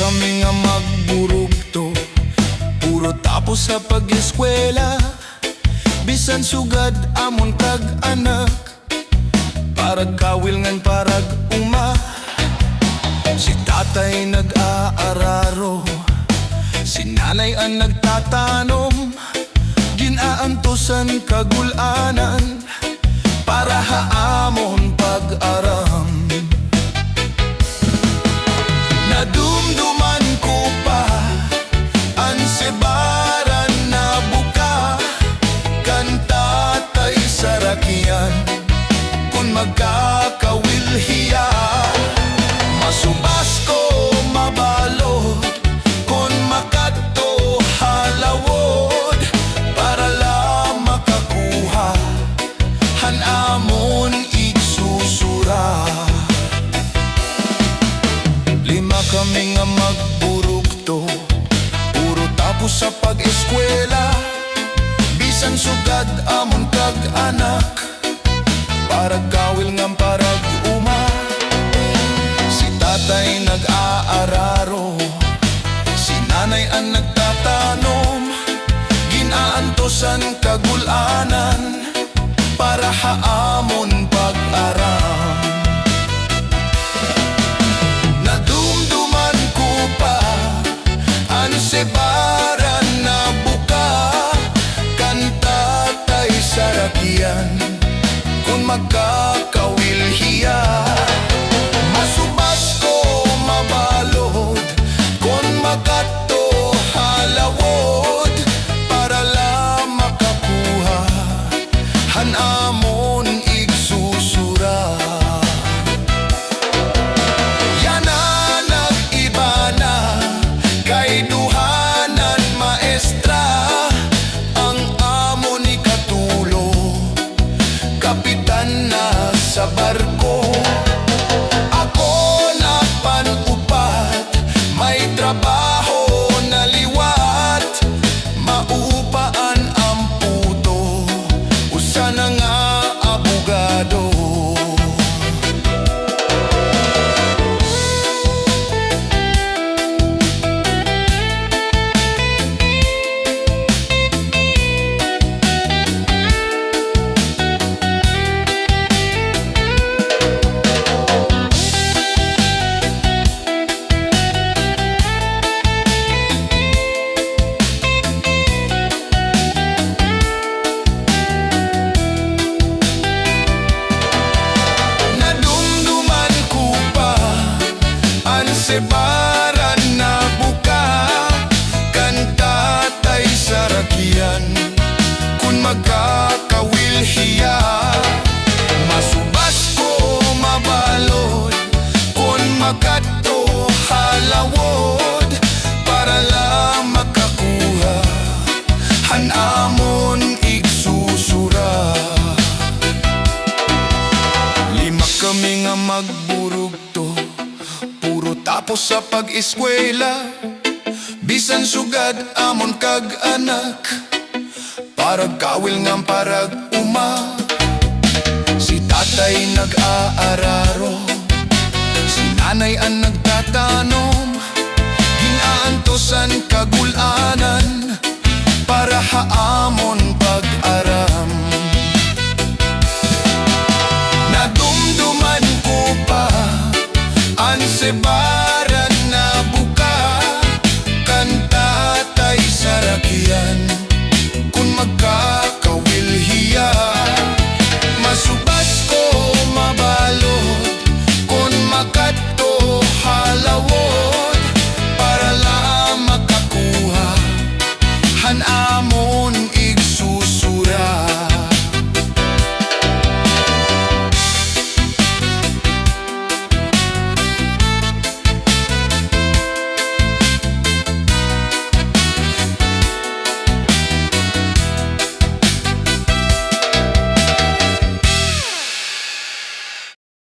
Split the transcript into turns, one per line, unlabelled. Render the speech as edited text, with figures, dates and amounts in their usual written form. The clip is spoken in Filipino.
kami nga magburugto, puro tapos sa pag-eskwela. Bisan sugad amon kag anak, parag kawil ngan parag uma. Si tatay nag-aararo, si nanay ang nagtatanom. Ginaantosan kagulanan para haamon pag-aram. Nadumduman ko pa ang sebaran na buka, kanta tay sarakian kung magkakawilhiya. Masubas ko mabalo kung makadto halawod, para lang makakuha hanamon igsusura. Lima kami nga magburugto, puro tapos sa pag-eskwela. Bisan sugad amon kag anak, parag kawil ngam parag uma. Si tatay nag-aararo, si nanay ang nagtatanom. Ginaantosan kagulanan para haamon pag-aram. Nadumduman ko pa ang sebaran na buka, kanta tay sarakian kung magkakawilhiya. Masubas ko mabalod kung makadto halawod, para lang makakuha hanamon igsusura. Yana nag-iba na kay duhanan maestra, ang amon ni katulo kapitan na sa barko. Ako na panupat, may trabaho na liwat, maupaan ang puto, usa na nga abogado. Sebaran na buka, kanta tay sarakian kung magkakawilhiya. Masubas ko mabalod kung makadto halawod, para lang makakuha hanamon igsusura. Lima kami nga magburugto, puro tapos sa pag-eskwela. Bisan sugad amon kag anak, parag kawil ngam parag uma. Si tatay nag-aararo, si nanay ang nagtatanom. Ginaantosan kagulanan para haamon pag-aram. Nadumduman ko pa ang sebaran